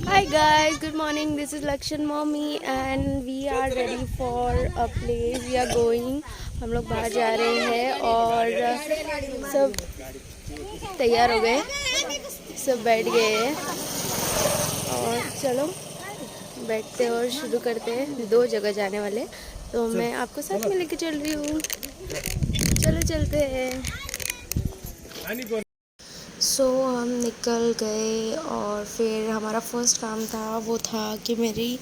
Hi guys, good morning. This is Lakshan mommy and we are ready for a place. We are going. हम लोग बाहर जा रहे हैं और सब तैयार हो गए, सब बैठ गए हैं और चलो बैठते हैं और शुरू करते हैं। 2 जगह जाने वाले, तो मैं आपको साथ में लेके चल रही हूँ। चलो चलते हैं। हम निकल गए और फिर हमारा फर्स्ट काम था वो था कि मेरी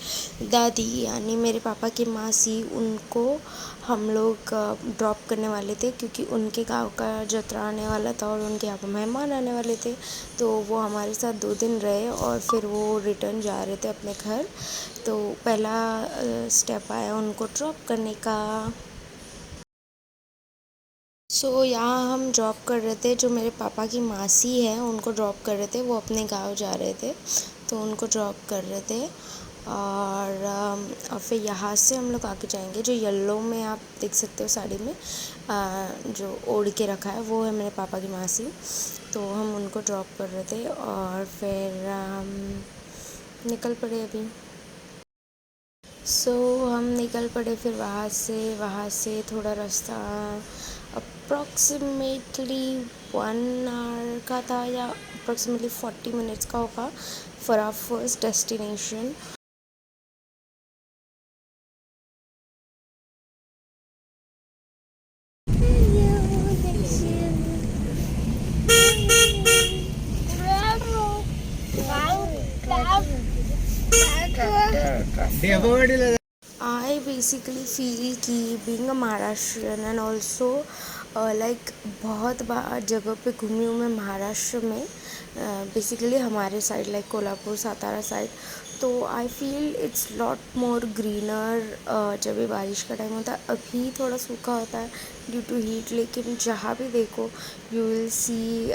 दादी यानी मेरे पापा की मासी उनको हम लोग ड्रॉप करने वाले थे, क्योंकि उनके गांव का जतरा आने वाला था और उनके यहाँ पर मेहमान आने वाले थे। तो वो हमारे साथ 2 दिन रहे और फिर वो रिटर्न जा रहे थे अपने घर। तो पहला स्टेप आया उनको ड्रॉप करने का। यहाँ हम ड्रॉप कर रहे थे, जो मेरे पापा की मासी है उनको ड्रॉप कर रहे थे। वो अपने गांव जा रहे थे तो उनको ड्रॉप कर रहे थे। और फिर यहाँ से हम लोग आगे जाएंगे। जो येलो में आप देख सकते हो साड़ी में जो ओढ़ के रखा है वो है मेरे पापा की मासी। तो हम उनको ड्रॉप कर रहे थे और फिर हम निकल पड़े अभी। हम निकल पड़े फिर वहाँ से थोड़ा रास्ता अप्रॉक्सीमेटली 1 आवर का था या अप्रॉक्सीमेटली 40 मिनट्स का होगा for our first destination. I basically feel कि being a Maharashtrian and also like बहुत बार जगह पे घूमी हूँ मैं महाराष्ट्र में, बेसिकली हमारे side like Kolhapur Satara side. तो I feel it's lot more greener. जब भी बारिश का टाइम होता है अभी थोड़ा सूखा होता है ड्यू टू हीट, लेकिन जहाँ भी देखो यू विल सी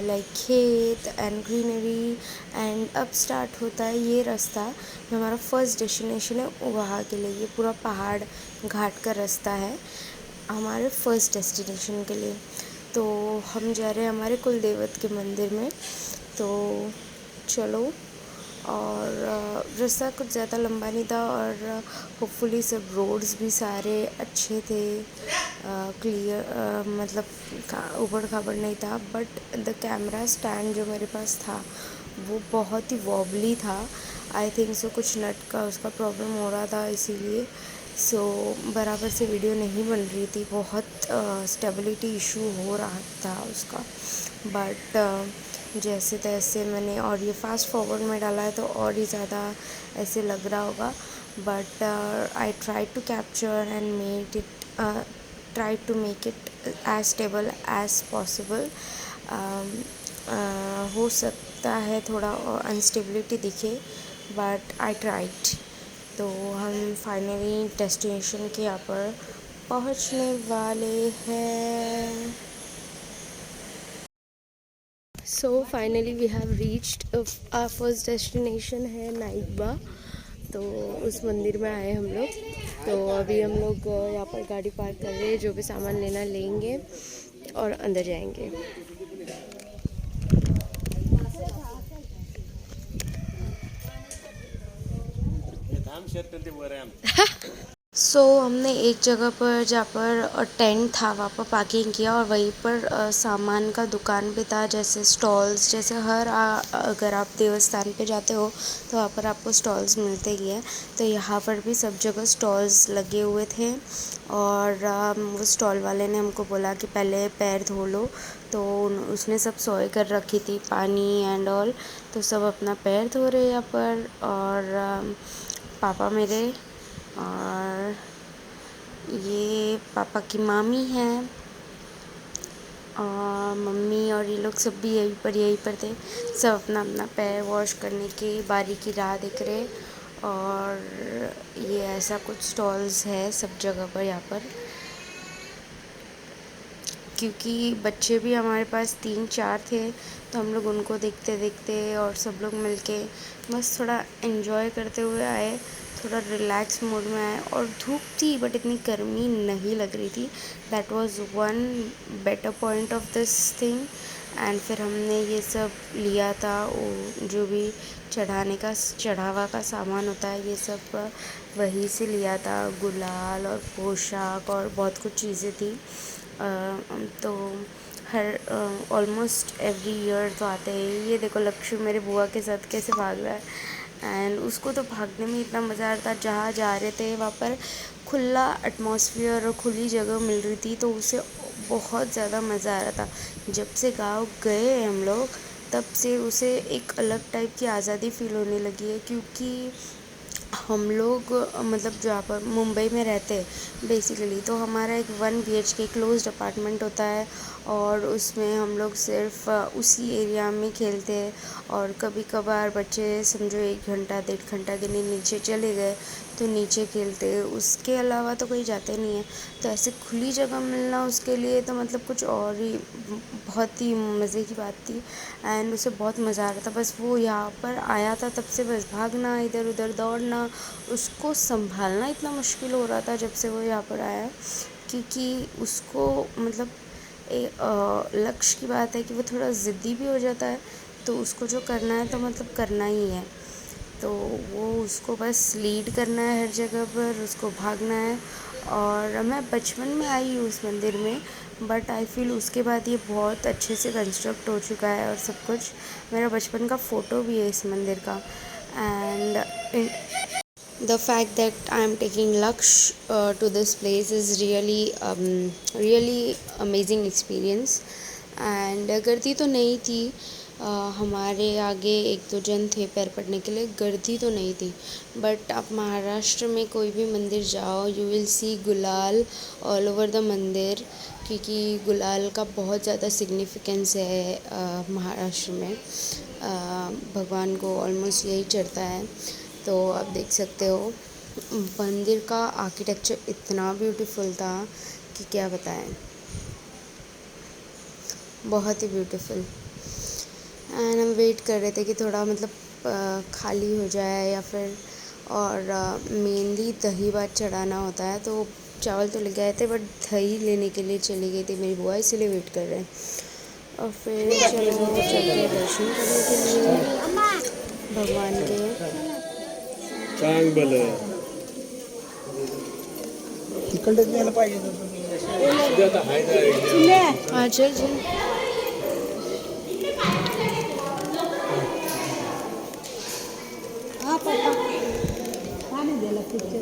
लाइक खेत एंड ग्रीनरी। एंड अब स्टार्ट होता है ये रास्ता जो हमारा फर्स्ट डेस्टिनेशन है वहाँ के लिए। ये पूरा पहाड़ घाट का रास्ता है हमारे फर्स्ट डेस्टिनेशन के लिए। तो हम जा रहे हैं हमारे कुल देवत के मंदिर में। तो चलो। और रास्ता कुछ ज़्यादा लंबा नहीं था और होपफुली सब रोड्स भी सारे अच्छे थे, क्लियर, मतलब ऊबड़ खाबड़ नहीं था। बट द कैमरा स्टैंड जो मेरे पास था वो बहुत ही वॉबली था। आई थिंक सो कुछ नट का उसका प्रॉब्लम हो रहा था, इसीलिए बराबर से वीडियो नहीं बन रही थी। बहुत स्टेबिलिटी इशू हो रहा था उसका। बट जैसे तैसे मैंने, और ये फास्ट फॉरवर्ड में डाला है तो और ही ज़्यादा ऐसे लग रहा होगा। But I try to capture and made it, try to make it as stable as possible. हो सकता है थोड़ा अनस्टेबिलिटी दिखे, बट आई ट्राइड। तो हम फाइनली डेस्टिनेशन के यहाँ पर पहुँचने वाले हैं। Finally we have reached our first destination है नाइबा। तो उस मंदिर में आए हम लोग। तो अभी हम लोग यहाँ पर गाड़ी पार्क कर रहे हैं, जो भी सामान लेना लेंगे और अंदर जाएंगे। हमने एक जगह पर जहाँ पर टेंट था वहाँ पर पार्किंग किया और वहीं पर सामान का दुकान भी था, जैसे स्टॉल्स। जैसे अगर आप देवस्थान पे जाते हो तो वहाँ पर आपको स्टॉल्स मिलते ही हैं। तो यहाँ पर भी सब जगह स्टॉल्स लगे हुए थे और वो स्टॉल वाले ने हमको बोला कि पहले पैर धो लो। तो उसने सब सोए कर रखी थी, पानी एंड ऑल। तो सब अपना पैर धो रहे यहाँ पर। और पापा मेरे और ये पापा की मामी हैं और मम्मी और ये लोग सब भी यहीं पर थे। सब अपना अपना पैर वॉश करने की बारी की राह देख रहे। और ये ऐसा कुछ स्टॉल्स है सब जगह पर यहाँ पर, क्योंकि बच्चे भी हमारे पास 3-4 थे। तो हम लोग उनको देखते देखते और सब लोग मिलके बस थोड़ा एंजॉय करते हुए आए, थोड़ा रिलैक्स मोड में आए। और धूप थी बट इतनी गर्मी नहीं लग रही थी। That was one better point of this thing. And फिर हमने ये सब लिया था, वो जो भी चढ़ावा का सामान होता है ये सब वहीं से लिया था, गुलाल और पोशाक और बहुत कुछ चीज़ें थी। तो हर ऑलमोस्ट एवरी ईयर तो आते हैं। ये देखो लक्ष्य मेरे बुआ के साथ कैसे भाग रहा है, एंड उसको तो भागने में इतना मज़ा आ रहा था। जहाँ जा रहे थे वहाँ पर खुला एटमॉस्फेयर और खुली जगह मिल रही थी, तो उसे बहुत ज़्यादा मज़ा आ रहा था। जब से गांव गए हम लोग तब से उसे एक अलग टाइप की आज़ादी फील होने लगी है, क्योंकि हम लोग मतलब जहाँ पर मुंबई में रहते हैं बेसिकली, तो हमारा एक 1 BHK क्लोज्ड अपार्टमेंट होता है और उसमें हम लोग सिर्फ उसी एरिया में खेलते हैं। और कभी कभार बच्चे समझो 1 घंटा 1.5 घंटा के लिए नीचे चले गए तो नीचे खेलते हैं, उसके अलावा तो कहीं जाते नहीं हैं। तो ऐसे खुली जगह मिलना उसके लिए तो मतलब कुछ और ही बहुत ही मज़े की बात थी। एंड उसे बहुत मज़ा आ रहा था। बस वो यहाँ पर आया था तब से बस भागना, इधर उधर दौड़ना, उसको संभालना इतना मुश्किल हो रहा था जब से वो यहाँ पर आया, क्योंकि उसको मतलब लक्ष्य की बात है कि वो थोड़ा ज़िद्दी भी हो जाता है, तो उसको जो करना है तो मतलब करना ही है। तो वो उसको बस लीड करना है हर जगह पर, उसको भागना है। और मैं बचपन में आई हूँ उस मंदिर में, बट आई फील उसके बाद ये बहुत अच्छे से कंस्ट्रक्ट हो चुका है और सब कुछ। मेरा बचपन का फ़ोटो भी है इस मंदिर का। And the fact that I am taking Laksh to this place is really amazing experience। And गर्दी तो नहीं थी, हमारे आगे 1-2 जन थे पैर पड़ने के लिए, गर्दी तो नहीं थी। बट आप महाराष्ट्र में कोई भी मंदिर जाओ, यू विल सी गुलाल ऑल ओवर द मंदिर, क्योंकि गुलाल का बहुत ज़्यादा सिग्निफिकेंस है महाराष्ट्र में। भगवान को ऑलमोस्ट यही चढ़ता है। तो आप देख सकते हो मंदिर का आर्किटेक्चर इतना ब्यूटीफुल था कि क्या बताएं, बहुत ही ब्यूटीफुल। एंड हम वेट कर रहे थे कि थोड़ा मतलब खाली हो जाए या फिर, और मेनली दही भात चढ़ाना होता है, तो चावल तो लेके आए थे बट दही लेने के लिए चली गई थी मेरी बुआ, इसीलिए वेट कर रहे हैं। और फिर चलो चलते दर्शन करने के लिए भगवान के। चांग भले तिकडच न्यायला पाहिजे आता हाय ना हाँ चल चल। हाँ पापा पानी दे ला पिक्चर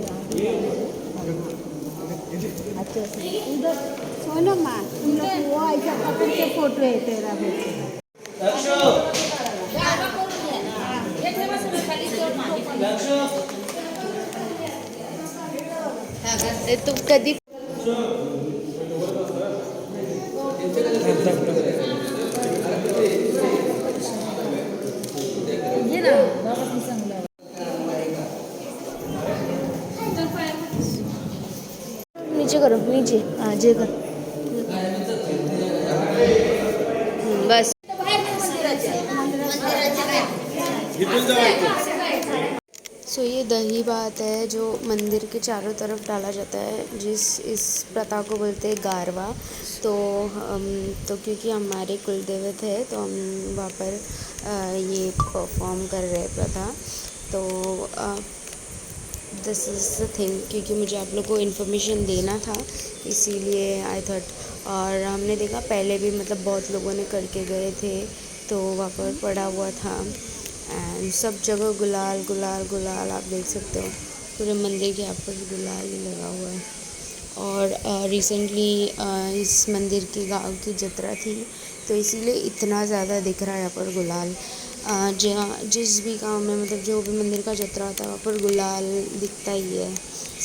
अच्छा से उधर सोनो माँ, तुम लोग वो ऐसा पकड़ के फोटो है तेरा बेटा। तू कधी ये ना बाबा की सांगला नीचे करो, नीचे हाँ जे कर बस। सो ये दही भात है जो मंदिर के चारों तरफ डाला जाता है, इस प्रथा को बोलते हैं गारवा। तो तो क्योंकि हमारे कुलदेवत है तो हम वहाँ पर ये परफॉर्म कर रहे हैं प्रथा। तो दिस इज़ द थिंग, क्योंकि मुझे आप लोग को इन्फॉर्मेशन देना था इसीलिए आई थॉट। और हमने देखा पहले भी मतलब बहुत लोगों ने करके गए थे, तो वहाँ पर पड़ा हुआ था। एंड सब जगह गुलाल गुलाल गुलाल, आप देख सकते हो पूरे मंदिर के यहाँ पर गुलाल ही लगा हुआ है। और रिसेंटली इस मंदिर की गांव की जत्रा थी, तो इसीलिए इतना ज़्यादा दिख रहा है यहाँ पर गुलाल। जहाँ जिस भी गांव में मतलब जो भी मंदिर का जत्रा होता है वहाँ पर गुलाल दिखता ही है,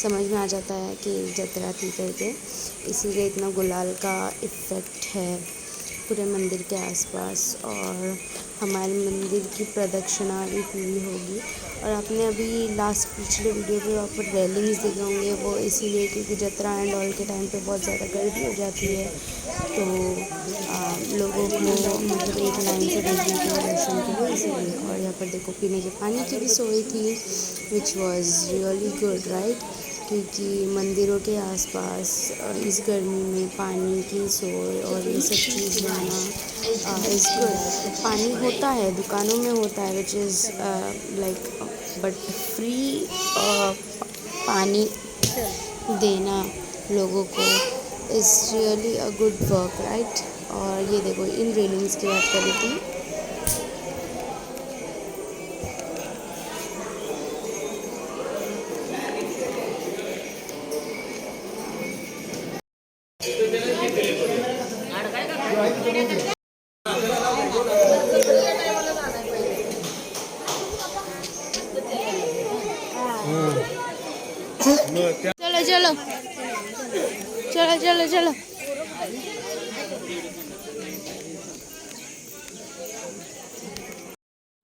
समझ में आ जाता है कि जत्रा थी करके, इसीलिए इतना गुलाल का इफ़ेक्ट है पूरे मंदिर के आसपास। और हमारे मंदिर की प्रदक्षिणा भी पूरी होगी। और आपने अभी लास्ट पिछले वीडियो पे वहाँ पर रेलिंग्स देखे होंगे, वो इसीलिए क्योंकि जत्रा एंड ऑल के टाइम पे बहुत ज़्यादा गर्दी हो जाती है, तो लोगों को मतलब एक लाइन से देखने के लिए दर्शन के लिए इसीलिए। और यहाँ पर देखो पीने के पानी की भी सोई थी, which was really good right, क्योंकि मंदिरों के आसपास इस गर्मी में पानी की सोई और ये सब चीज़ लाना इज़ गुड। पानी होता है, दुकानों में होता है, which is like, but free पानी देना लोगों को is really a good work, right. और ये देखो, इन रेलिंग्स की बात कर रही थी। चलो चलो चलो चलो चलो।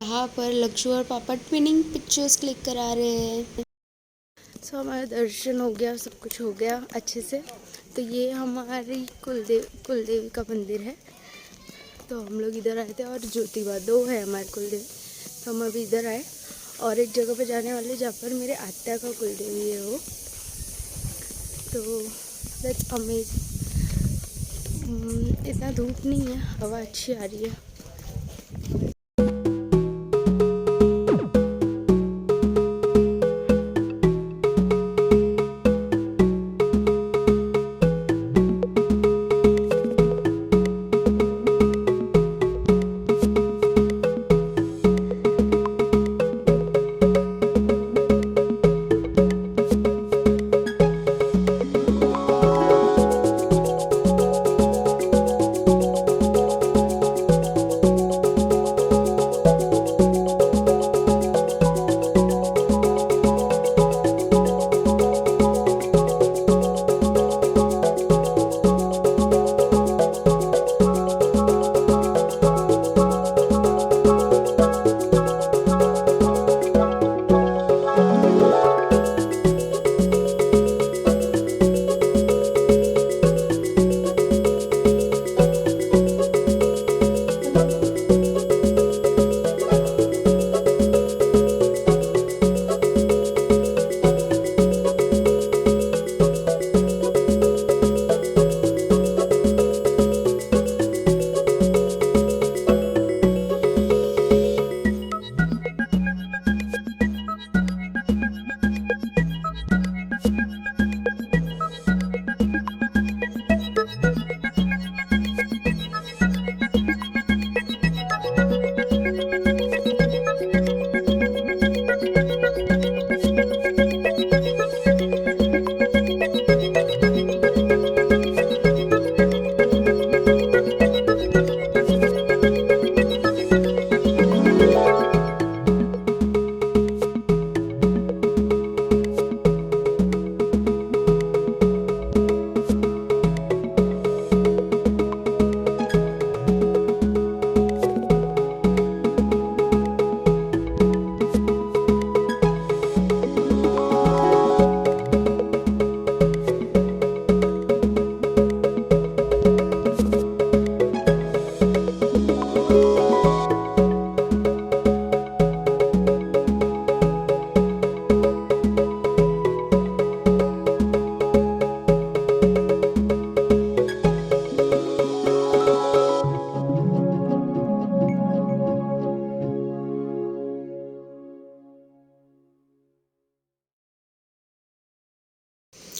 यहाँ पर लक्षु और पापा ट्विनिंग पिक्चर्स क्लिक करा रहे हैं। सो हमारा दर्शन हो गया, सब कुछ हो गया अच्छे से। तो ये हमारी कुलदेवी का मंदिर है। तो हम लोग इधर आए थे, और ज्योतिबा, दो है हमारे कुलदेवी। तो हम अभी इधर आए और एक जगह पे जाने वाले जहाँ पर मेरे आत्या का कुलदेवी है वो। तो दैट्स अमेजिंग। इतना धूप नहीं है, हवा अच्छी आ रही है।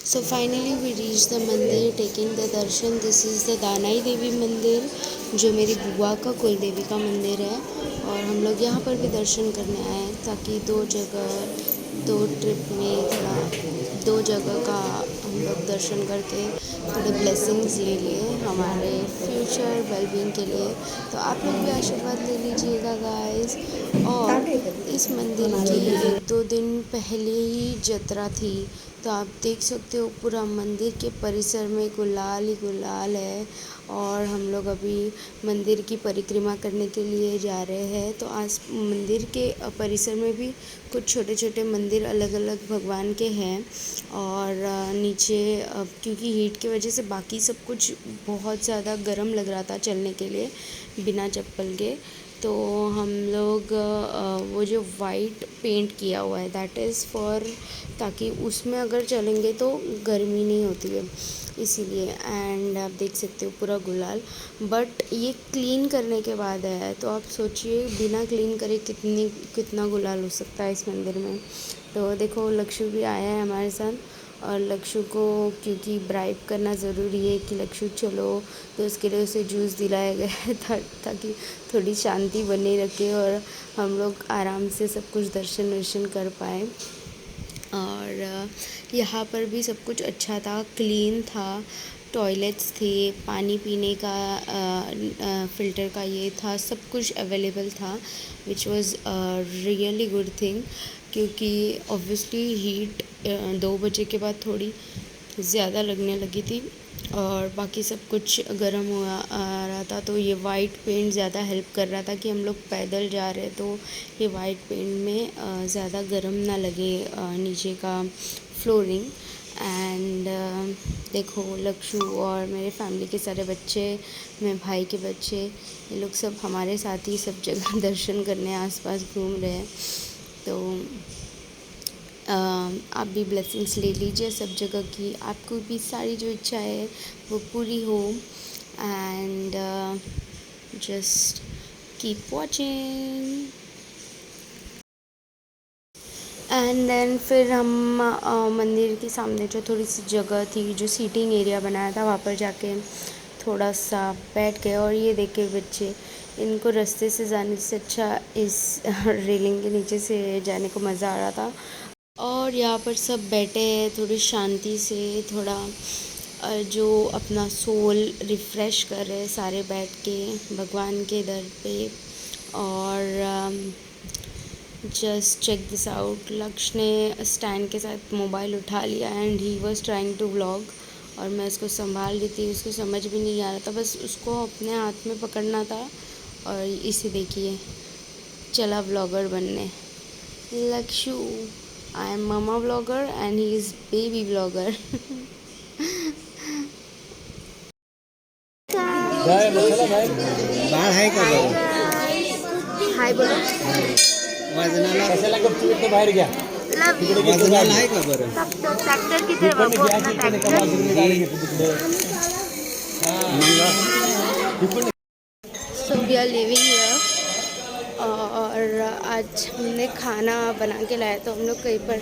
So finally we reached the mandir, taking the darshan. This is the Danai Devi Mandir, जो मेरी बुआ का कुल देवी का मंदिर है। और हम लोग यहाँ पर भी दर्शन करने आए हैं, ताकि दो ट्रिप में थोड़ा दो जगह का हम लोग दर्शन करके थोड़े ब्लेसिंग्स ले लिए हमारे फ्यूचर वेलबींग के लिए। तो आप लोग भी आशीर्वाद ले लीजिएगा गाइस। और इस मंदिर की 1-2 दिन पहले ही जत्रा थी, तो आप देख सकते हो पूरा मंदिर के परिसर में गुलाल ही गुलाल है। और हम लोग अभी मंदिर की परिक्रमा करने के लिए जा रहे हैं। तो आज मंदिर के परिसर में भी कुछ छोटे छोटे मंदिर अलग अलग भगवान के हैं। और नीचे क्योंकि हीट की वजह से बाकी सब कुछ बहुत ज़्यादा गर्म लग रहा था चलने के लिए बिना चप्पल के, तो हम लोग वो जो वाइट पेंट किया हुआ है दैट इज़ फॉर, ताकि उसमें अगर चलेंगे तो गर्मी नहीं होती है इसीलिए। एंड आप देख सकते हो पूरा गुलाल, बट ये क्लीन करने के बाद है, तो आप सोचिए बिना क्लीन करे कितना गुलाल हो सकता है इस मंदिर में। तो देखो लक्षु भी आया है हमारे साथ, और लक्षु को क्योंकि ब्राइब करना ज़रूरी है कि लक्षु चलो, तो उसके लिए उसे जूस दिलाया गया है ताकि थोड़ी शांति बनी रखे और हम लोग आराम से सब कुछ दर्शन वर्शन कर पाए। और यहाँ पर भी सब कुछ अच्छा था, क्लीन था, टॉयलेट्स थे, पानी पीने का फ़िल्टर का ये था, सब कुछ अवेलेबल था, विच वाज़ रियली गुड थिंग। क्योंकि ऑब्वियसली हीट 2 बजे के बाद थोड़ी ज़्यादा लगने लगी थी और बाकी सब कुछ गर्म हुआ आ रहा था, तो ये वाइट पेंट ज़्यादा हेल्प कर रहा था कि हम लोग पैदल जा रहे तो ये वाइट पेंट में ज़्यादा गर्म ना लगे नीचे का फ्लोरिंग। एंड देखो लक्षु और मेरे फैमिली के सारे बच्चे, मेरे भाई के बच्चे, ये लोग सब हमारे साथ ही सब जगह दर्शन करने आसपास घूम रहे हैं। तो आप भी ब्लेसिंग्स ले लीजिए सब जगह की, आपको भी सारी जो इच्छा है वो पूरी हो। And just keep watching. And then फिर हम मंदिर के सामने जो थोड़ी सी जगह थी, जो सीटिंग एरिया बनाया था, वहाँ पर जाके थोड़ा सा बैठ गए। और ये देखे बच्चे, इनको रास्ते से जाने से अच्छा इस रेलिंग के नीचे से जाने को मज़ा आ रहा था। और यहाँ पर सब बैठे हैं थोड़ी शांति से, थोड़ा जो अपना सोल रिफ़्रेश कर रहे हैं सारे बैठ के भगवान के दर पे। और जस्ट चेक दिस आउट, लक्ष्य ने स्टैंड के साथ मोबाइल उठा लिया and he was trying to vlog, और मैं उसको संभाल रही थी, उसको समझ भी नहीं आ रहा था, बस उसको अपने हाथ में पकड़ना था। और इसे देखिए चला व्लॉगर बनने। Lakshu, I am mama vlogger and he is baby vlogger. बाळ आहे का बरं? हाय बोलो। वजनाला कशाला गपचूप इथं बाहेर घ्या. वजनाला आहे का बरं? ट्रैक्टर की तरफ so we are living here. और आज हमने खाना बना के लाया, तो हम लोग कहीं पर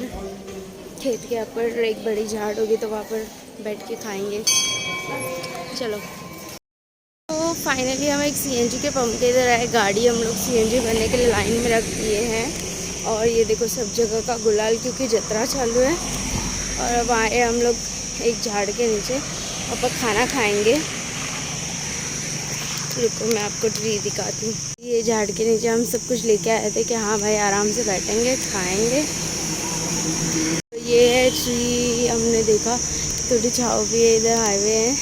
खेत के यहाँ पर एक बड़ी झाड़ होगी तो वहाँ पर बैठ के खाएंगे। चलो, तो फाइनली हम एक सीएनजी के पंप के इधर आए, गाड़ी हम लोग सीएनजी भरने के लिए लाइन में रख दिए हैं। और ये देखो सब जगह का गुलाल, क्योंकि जतरा चालू है। और अब आए हम लोग एक झाड़ के नीचे, अब खाना खाएंगे। रुको मैं आपको ट्री दिखाती हूँ। ये झाड़ के नीचे हम सब कुछ लेके आए थे कि हाँ भाई आराम से बैठेंगे खाएंगे। तो ये है ट्री, हमने देखा थोड़ी छाँव भी है, इधर हाईवे है,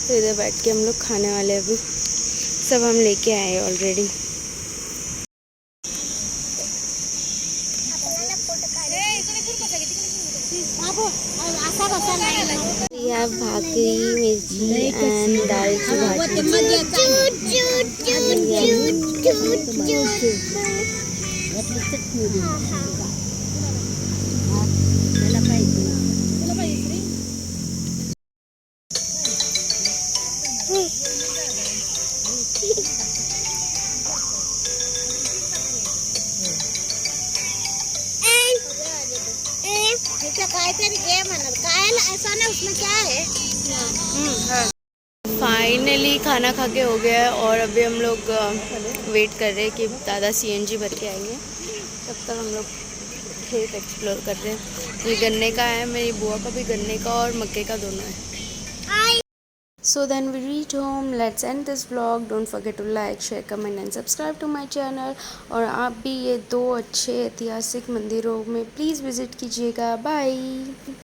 तो इधर बैठ के हम लोग खाने वाले अभी सब हम लेके आए ऑलरेडी। We have भाकरी, मिर्ची and दाल की फाइनली खाना खा के हो गया है। और अभी हम लोग वेट कर रहे हैं कि दादा सीएनजी भर के आएंगे, तब तक हम लोग खेत एक्सप्लोर कर रहे हैं। ये गन्ने का है, मेरी बुआ का भी गन्ने का और मक्के का दोनों है। So then we reach home. Let's end this vlog. Don't forget to like, share, comment and subscribe to my channel. और आप भी ये 2 अच्छे ऐतिहासिक मंदिरों में प्लीज़ विज़िट कीजिएगा। बाय।